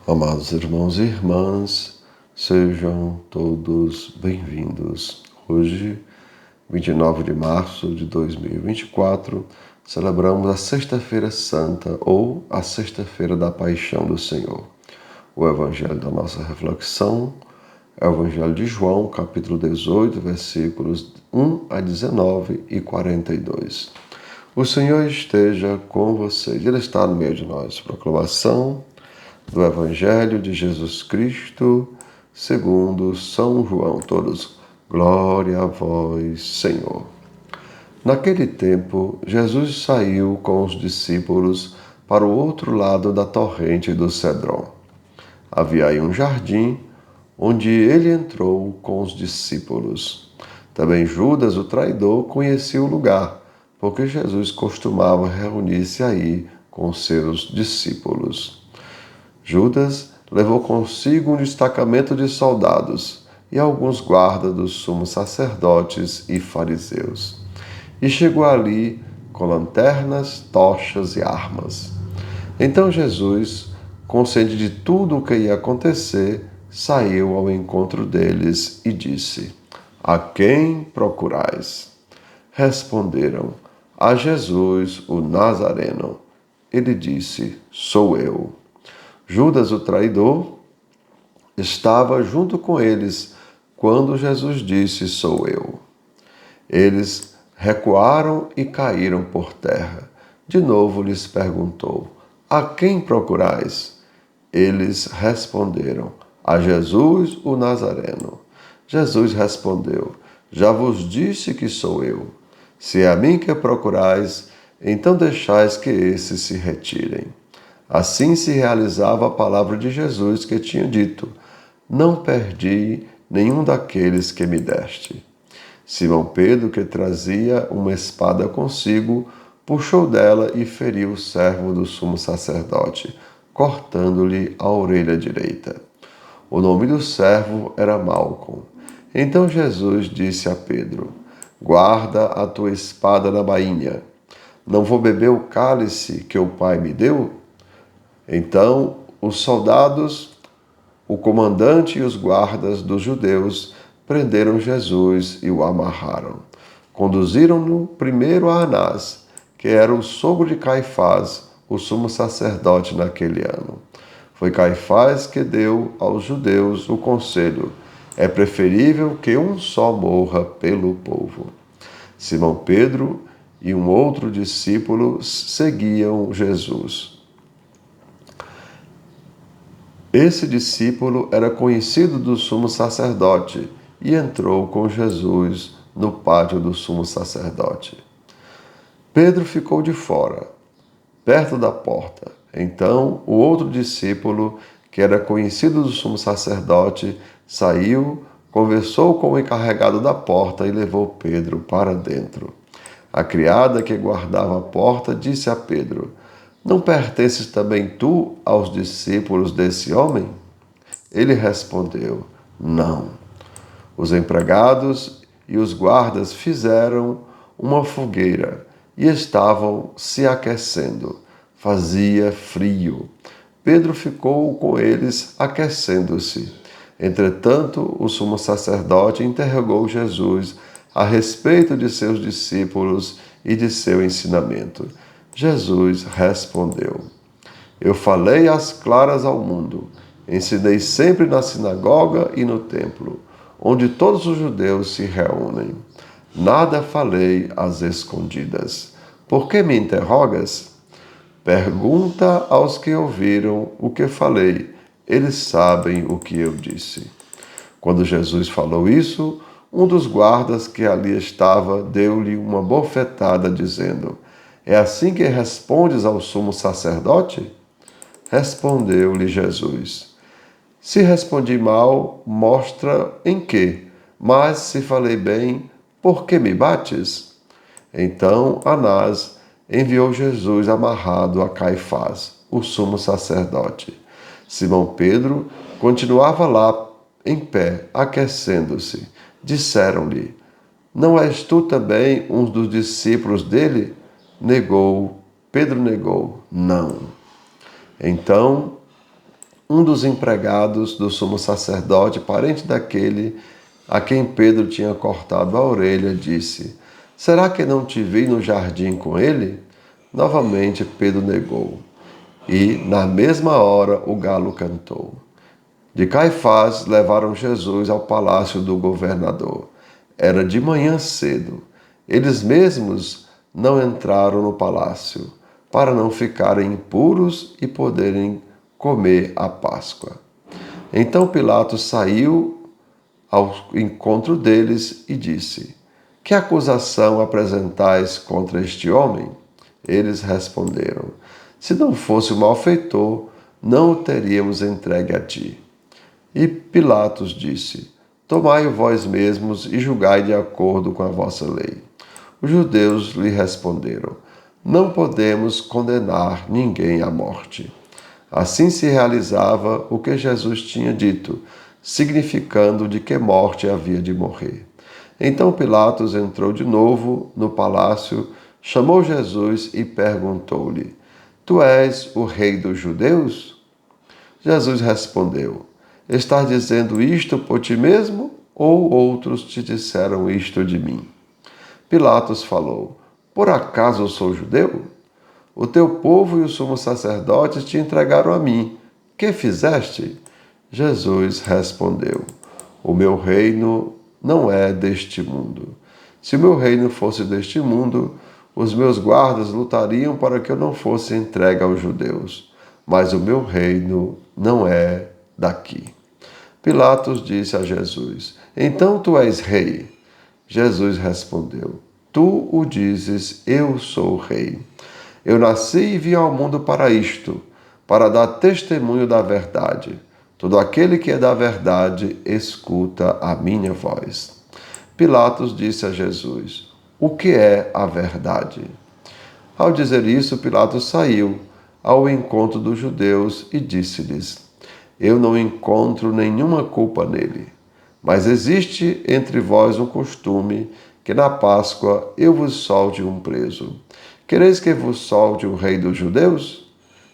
Amados irmãos e irmãs, sejam todos bem-vindos. Hoje, 29 de março de 2024, celebramos a Sexta-feira Santa ou a Sexta-feira da Paixão do Senhor. O evangelho da nossa reflexão é o Evangelho de João, capítulo 18, versículos 1 a 19 e 42. O Senhor esteja com vocês. Ele está no meio de nós. Proclamação do Evangelho de Jesus Cristo, segundo São João. Todos, glória a vós, Senhor. Naquele tempo, Jesus saiu com os discípulos para o outro lado da torrente do Cedron. Havia aí um jardim, onde ele entrou com os discípulos. Também Judas, o traidor, conhecia o lugar, porque Jesus costumava reunir-se aí com seus discípulos. Judas levou consigo um destacamento de soldados e alguns guardas dos sumos sacerdotes e fariseus. E chegou ali com lanternas, tochas e armas. Então Jesus, consciente de tudo o que ia acontecer, saiu ao encontro deles e disse: A quem procurais? Responderam: A Jesus, o Nazareno. Ele disse: Sou eu. Judas, o traidor, estava junto com eles quando Jesus disse: Sou eu. Eles recuaram e caíram por terra. De novo lhes perguntou: A quem procurais? Eles responderam: A Jesus, o Nazareno. Jesus respondeu: Já vos disse que sou eu. Se é a mim que procurais, então deixais que esses se retirem. Assim se realizava a palavra de Jesus que tinha dito: Não perdi nenhum daqueles que me deste. Simão Pedro, que trazia uma espada consigo, puxou dela e feriu o servo do sumo sacerdote, cortando-lhe a orelha direita. O nome do servo era Malcom. Então Jesus disse a Pedro: Guarda a tua espada na bainha. Não vou beber o cálice que o Pai me deu? Então os soldados, o comandante e os guardas dos judeus prenderam Jesus e o amarraram. Conduziram-no primeiro a Anás, que era o sogro de Caifás, o sumo sacerdote naquele ano. Foi Caifás que deu aos judeus o conselho: é preferível que um só morra pelo povo. Simão Pedro e um outro discípulo seguiam Jesus. Esse discípulo era conhecido do sumo sacerdote e entrou com Jesus no pátio do sumo sacerdote. Pedro ficou de fora, perto da porta. Então o outro discípulo, que era conhecido do sumo sacerdote, saiu, conversou com o encarregado da porta e levou Pedro para dentro. A criada que guardava a porta disse a Pedro: Não pertences também tu aos discípulos desse homem? Ele respondeu: Não. Os empregados e os guardas fizeram uma fogueira e estavam se aquecendo. Fazia frio. Pedro ficou com eles aquecendo-se. Entretanto, o sumo sacerdote interrogou Jesus a respeito de seus discípulos e de seu ensinamento. Jesus respondeu: Eu falei às claras ao mundo, ensinei sempre na sinagoga e no templo, onde todos os judeus se reúnem. Nada falei às escondidas. Por que me interrogas? Pergunta aos que ouviram o que falei, eles sabem o que eu disse. Quando Jesus falou isso, um dos guardas que ali estava deu-lhe uma bofetada, dizendo: É assim que respondes ao sumo sacerdote? Respondeu-lhe Jesus: Se respondi mal, mostra em que, mas se falei bem, por que me bates? Então Anás enviou Jesus amarrado a Caifás, o sumo sacerdote. Simão Pedro continuava lá em pé, aquecendo-se. Disseram-lhe: Não és tu também um dos discípulos dele? Pedro negou: Não. Então um dos empregados do sumo sacerdote, parente daquele a quem Pedro tinha cortado a orelha, disse: Será que não te vi no jardim com ele? Novamente Pedro negou. E, na mesma hora, o galo cantou. De Caifás levaram Jesus ao palácio do governador. Era de manhã cedo. Eles mesmos não entraram no palácio, para não ficarem impuros e poderem comer a Páscoa. Então Pilatos saiu ao encontro deles e disse: Que acusação apresentais contra este homem? Eles responderam: Se não fosse o malfeitor, não o teríamos entregue a ti. E Pilatos disse: Tomai-o vós mesmos e julgai de acordo com a vossa lei. Os judeus lhe responderam: Não podemos condenar ninguém à morte. Assim se realizava o que Jesus tinha dito, significando de que morte havia de morrer. Então Pilatos entrou de novo no palácio, chamou Jesus e perguntou-lhe: Tu és o rei dos judeus? Jesus respondeu: Estás dizendo isto por ti mesmo, ou outros te disseram isto de mim? Pilatos falou: Por acaso eu sou judeu? O teu povo e os sumos sacerdotes te entregaram a mim. Que fizeste? Jesus respondeu: O meu reino não é deste mundo. Se o meu reino fosse deste mundo, os meus guardas lutariam para que eu não fosse entregue aos judeus. Mas o meu reino não é daqui. Pilatos disse a Jesus: Então tu és rei? Jesus respondeu: Tu o dizes, eu sou o rei. Eu nasci e vim ao mundo para isto, para dar testemunho da verdade. Todo aquele que é da verdade, escuta a minha voz. Pilatos disse a Jesus: O que é a verdade? Ao dizer isso, Pilatos saiu ao encontro dos judeus e disse-lhes: Eu não encontro nenhuma culpa nele. Mas existe entre vós um costume que na Páscoa eu vos solte um preso. Quereis que vos solte o rei dos judeus?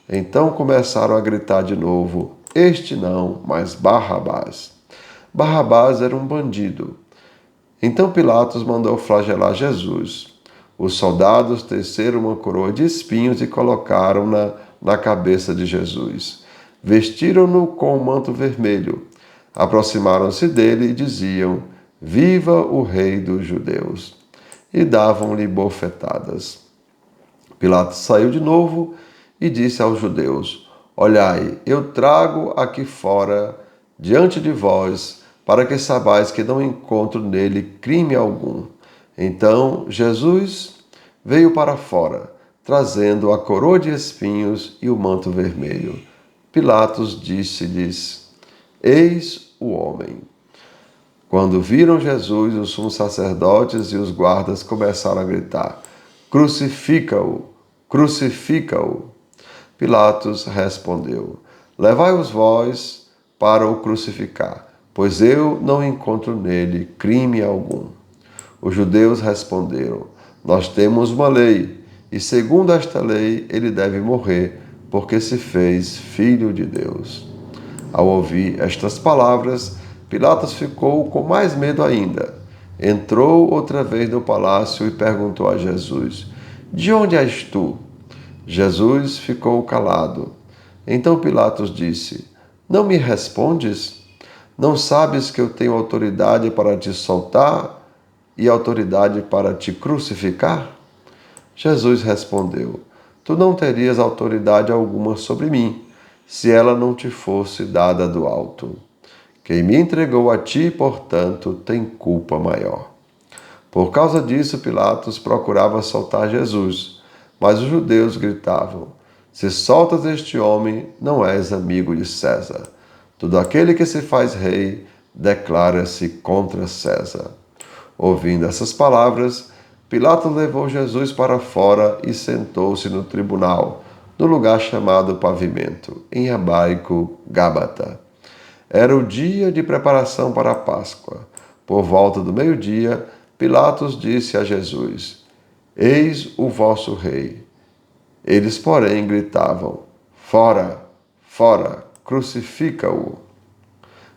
Então começaram a gritar de novo: Este não, mas Barrabás. Barrabás era um bandido. Então Pilatos mandou flagelar Jesus. Os soldados teceram uma coroa de espinhos e colocaram-na na cabeça de Jesus. Vestiram-no com um manto vermelho. Aproximaram-se dele e diziam: Viva o rei dos judeus! E davam-lhe bofetadas. Pilatos saiu de novo e disse aos judeus: Olhai, eu trago aqui fora, diante de vós, para que saibais que não encontro nele crime algum. Então Jesus veio para fora, trazendo a coroa de espinhos e o manto vermelho. Pilatos disse-lhes: Eis o homem. Quando viram Jesus, os sumos sacerdotes e os guardas começaram a gritar: Crucifica-o! Crucifica-o! Pilatos respondeu: Levai-os vós para o crucificar, pois eu não encontro nele crime algum. Os judeus responderam: Nós temos uma lei, e segundo esta lei ele deve morrer, porque se fez filho de Deus. Ao ouvir estas palavras, Pilatos ficou com mais medo ainda. Entrou outra vez no palácio e perguntou a Jesus: De onde és tu? Jesus ficou calado. Então Pilatos disse: Não me respondes? Não sabes que eu tenho autoridade para te soltar e autoridade para te crucificar? Jesus respondeu: Tu não terias autoridade alguma sobre mim, se ela não te fosse dada do alto. Quem me entregou a ti, portanto, tem culpa maior. Por causa disso, Pilatos procurava soltar Jesus, mas os judeus gritavam: Se soltas este homem, não és amigo de César. Todo aquele que se faz rei declara-se contra César. Ouvindo essas palavras, Pilatos levou Jesus para fora e sentou-se no tribunal, no lugar chamado Pavimento, em hebraico Gábata. Era o dia de preparação para a Páscoa. Por volta do meio-dia, Pilatos disse a Jesus: Eis o vosso rei. Eles, porém, gritavam: Fora, fora. crucifica-o.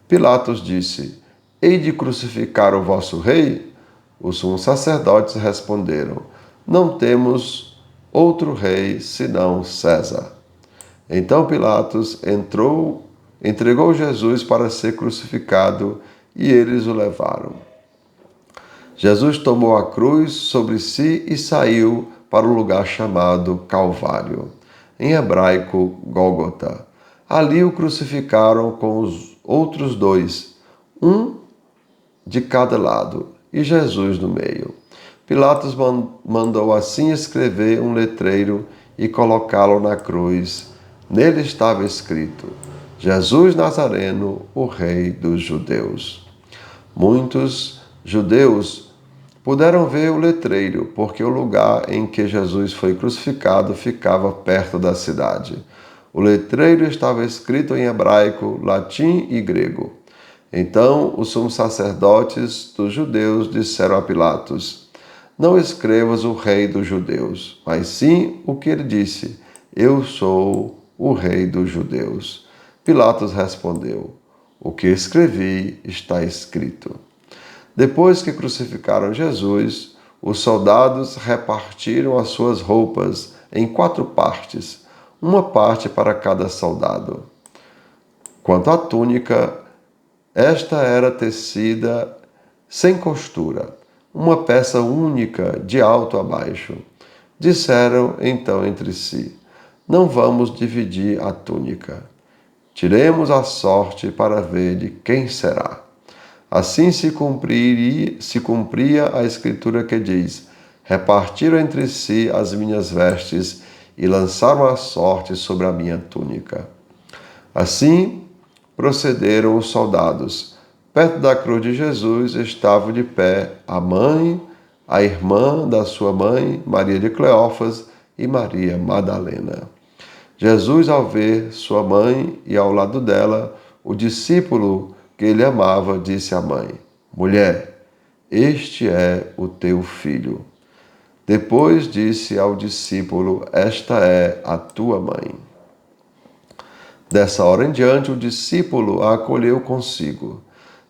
Pilatos disse: hei de crucificar o vosso rei? Os sumos sacerdotes responderam: não temos outro rei senão César. Então Pilatos entregou Jesus para ser crucificado e eles o levaram. Jesus tomou a cruz sobre si e saiu para o lugar chamado Calvário, em hebraico Gólgota. Ali o crucificaram com os outros dois, um de cada lado, e Jesus no meio. Pilatos mandou assim escrever um letreiro e colocá-lo na cruz. Nele estava escrito: Jesus Nazareno, o Rei dos Judeus. Muitos judeus puderam ver o letreiro, porque o lugar em que Jesus foi crucificado ficava perto da cidade. O letreiro estava escrito em hebraico, latim e grego. Então os sumos sacerdotes dos judeus disseram a Pilatos: não escrevas o rei dos judeus, mas sim o que ele disse: eu sou o rei dos judeus. Pilatos respondeu: o que escrevi está escrito. Depois que crucificaram Jesus, os soldados repartiram as suas roupas em 4 partes, uma parte para cada soldado. Quanto à túnica, esta era tecida sem costura, uma peça única de alto a baixo. Disseram então entre si: não vamos dividir a túnica. Tiremos a sorte para ver de quem será. Assim se cumpria a escritura que diz: repartiram entre si as minhas vestes e lançaram a sorte sobre a minha túnica. Assim procederam os soldados. Perto da cruz de Jesus estavam de pé a mãe, a irmã da sua mãe, Maria de Cleófas e Maria Madalena. Jesus, ao ver sua mãe e ao lado dela o discípulo que ele amava, disse à mãe: mulher, este é o teu filho. Depois disse ao discípulo: esta é a tua mãe. Dessa hora em diante, o discípulo a acolheu consigo.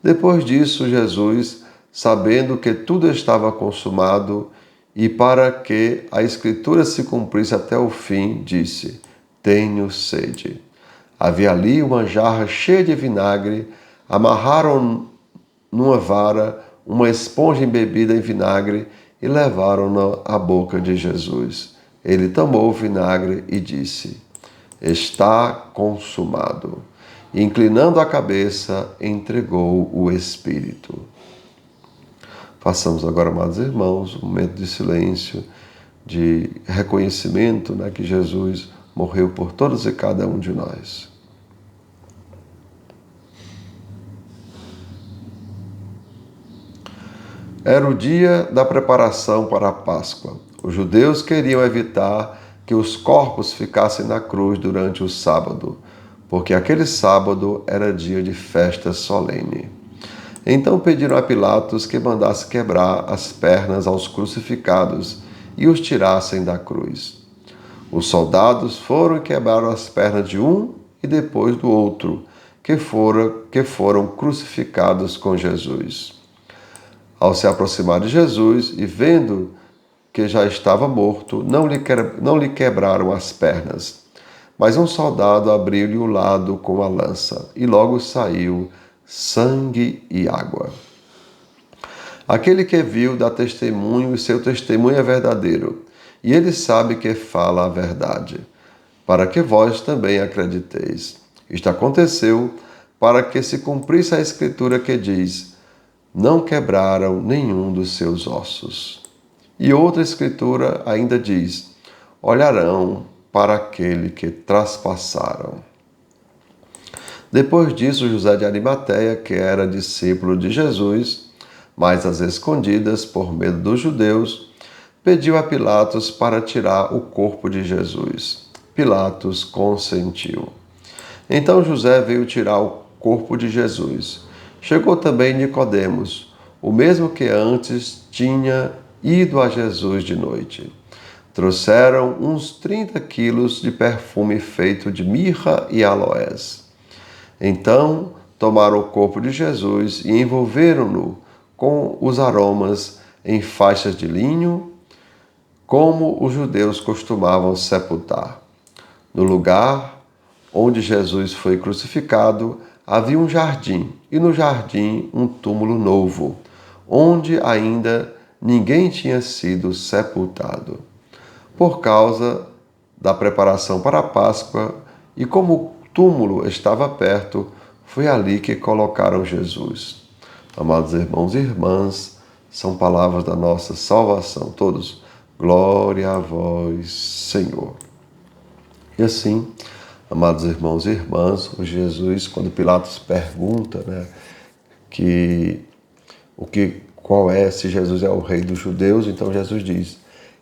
Depois disso, Jesus, sabendo que tudo estava consumado e para que a Escritura se cumprisse até o fim, disse: tenho sede. Havia ali uma jarra cheia de vinagre, amarraram numa vara uma esponja embebida em vinagre e levaram-na à boca de Jesus. Ele tomou o vinagre e disse: está consumado. E, inclinando a cabeça, entregou o Espírito. Façamos agora, amados irmãos, um momento de silêncio, de reconhecimento, que Jesus morreu por todos e cada um de nós. Era o dia da preparação para a Páscoa. Os judeus queriam evitar que os corpos ficassem na cruz durante o sábado, porque aquele sábado era dia de festa solene. Então pediram a Pilatos que mandasse quebrar as pernas aos crucificados e os tirassem da cruz. Os soldados foram e quebraram as pernas de um e depois do outro, que foram crucificados com Jesus. Ao se aproximar de Jesus e vendo que já estava morto, não lhe quebraram as pernas. Mas um soldado abriu-lhe o lado com a lança, e logo saiu sangue e água. Aquele que viu dá testemunho, e seu testemunho é verdadeiro, e ele sabe que fala a verdade, para que vós também acrediteis. Isto aconteceu para que se cumprisse a escritura que diz: não quebraram nenhum dos seus ossos. E outra escritura ainda diz: olharão para aquele que traspassaram. Depois disso, José de Arimateia, que era discípulo de Jesus, mas às escondidas, por medo dos judeus, pediu a Pilatos para tirar o corpo de Jesus. Pilatos consentiu. Então José veio tirar o corpo de Jesus. Chegou também Nicodemos, o mesmo que antes tinha ido a Jesus de noite. Trouxeram uns 30 quilos de perfume feito de mirra e aloés. Então tomaram o corpo de Jesus e envolveram-no com os aromas em faixas de linho, como os judeus costumavam sepultar. No lugar onde Jesus foi crucificado, havia um jardim, e no jardim um túmulo novo, onde ainda ninguém tinha sido sepultado. Por causa da preparação para a Páscoa, e como o túmulo estava perto, foi ali que colocaram Jesus. Amados irmãos e irmãs, são palavras da nossa salvação. Todos, glória a vós, Senhor. E assim, amados irmãos e irmãs, o Jesus, quando Pilatos pergunta, qual é, se Jesus é o rei dos judeus, então Jesus diz: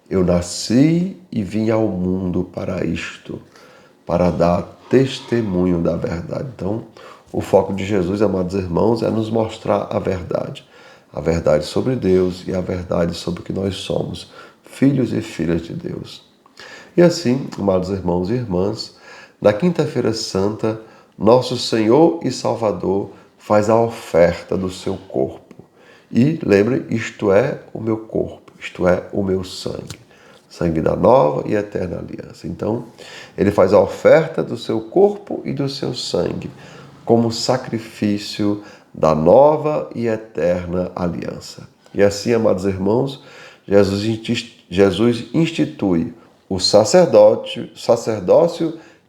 eu nasci e vim ao mundo para isto, para dar testemunho da verdade. Então, o foco de Jesus, amados irmãos, é nos mostrar a verdade sobre Deus e a verdade sobre o que nós somos, filhos e filhas de Deus. E assim, amados irmãos e irmãs, na Quinta-feira Santa, nosso Senhor e Salvador faz a oferta do seu corpo. E lembre, isto é o meu corpo, isto é o meu sangue. Sangue da nova e eterna aliança. Então, ele faz a oferta do seu corpo e do seu sangue como sacrifício da nova e eterna aliança. E assim, amados irmãos, Jesus institui o sacerdócio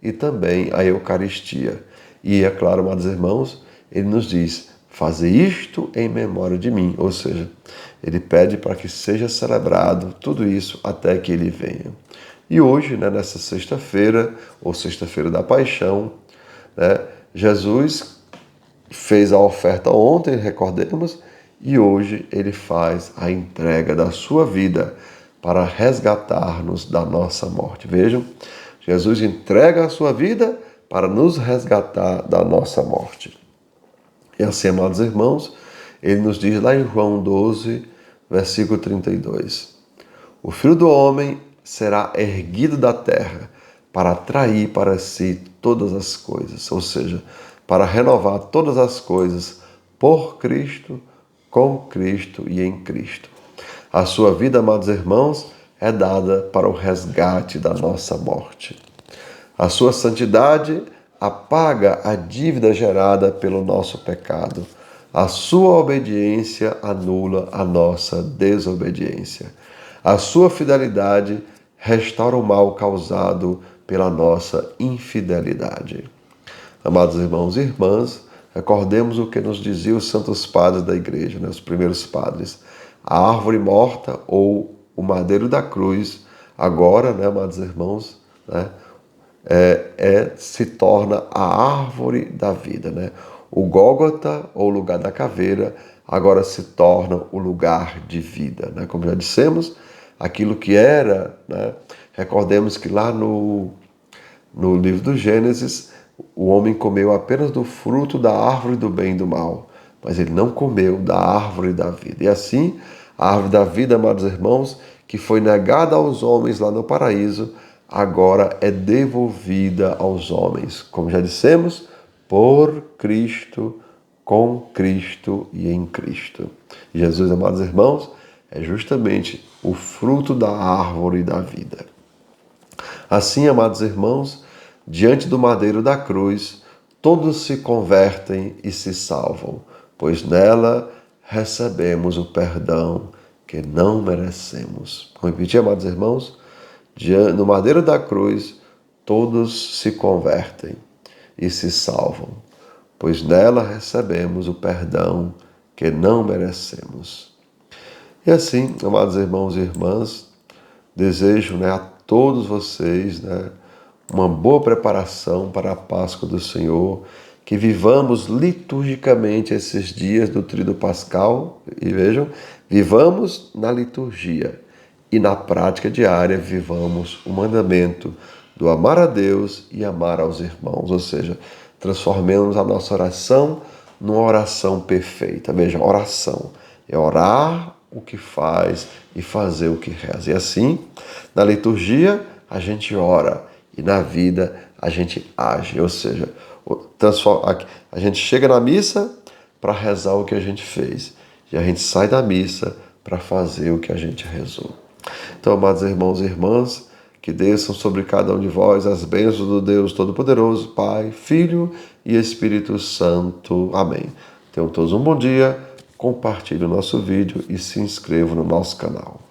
e também a Eucaristia. E é claro, amados irmãos, ele nos diz: fazer isto em memória de mim. Ou seja, ele pede para que seja celebrado tudo isso até que ele venha. E hoje, nessa sexta-feira, ou sexta-feira da Paixão, Jesus fez a oferta ontem, recordemos, e hoje ele faz a entrega da sua vida para resgatar-nos da nossa morte. Vejam, Jesus entrega a sua vida para nos resgatar da nossa morte. E assim, amados irmãos, ele nos diz lá em João 12, versículo 32. O Filho do Homem será erguido da terra para atrair para si todas as coisas, ou seja, para renovar todas as coisas por Cristo, com Cristo e em Cristo. A sua vida, amados irmãos, é dada para o resgate da nossa morte. A sua santidade apaga a dívida gerada pelo nosso pecado. A sua obediência anula a nossa desobediência. A sua fidelidade restaura o mal causado pela nossa infidelidade. Amados irmãos e irmãs, recordemos o que nos diziam os santos padres da igreja, os primeiros padres. A árvore morta ou o madeiro da cruz, agora, amados irmãos, se torna a árvore da vida. O Gólgota, ou lugar da caveira, agora se torna o lugar de vida. Como já dissemos, aquilo que era, recordemos que lá no livro do Gênesis, o homem comeu apenas do fruto da árvore do bem e do mal, mas ele não comeu da árvore da vida. E assim, a árvore da vida, amados irmãos, que foi negada aos homens lá no paraíso, agora é devolvida aos homens. Como já dissemos, por Cristo, com Cristo e em Cristo. E Jesus, amados irmãos, é justamente o fruto da árvore da vida. Assim, amados irmãos, diante do madeiro da cruz, todos se convertem e se salvam, pois nela recebemos o perdão que não merecemos. Vou repetir, amados irmãos? No madeiro da cruz, todos se convertem e se salvam, pois nela recebemos o perdão que não merecemos. E assim, amados irmãos e irmãs, desejo a todos vocês uma boa preparação para a Páscoa do Senhor, que vivamos liturgicamente esses dias do Tríduo Pascal, e vejam, vivamos na liturgia e na prática diária vivamos o mandamento do amar a Deus e amar aos irmãos, ou seja, transformemos a nossa oração numa oração perfeita. Veja, oração é orar o que faz e fazer o que reza. E assim, na liturgia, a gente ora e na vida a gente age, ou seja, a gente chega na missa para rezar o que a gente fez. E a gente sai da missa para fazer o que a gente rezou. Então, amados irmãos e irmãs, que desçam sobre cada um de vós as bênçãos do Deus Todo-Poderoso, Pai, Filho e Espírito Santo. Amém. Tenham todos um bom dia, compartilhe o nosso vídeo e se inscrevam no nosso canal.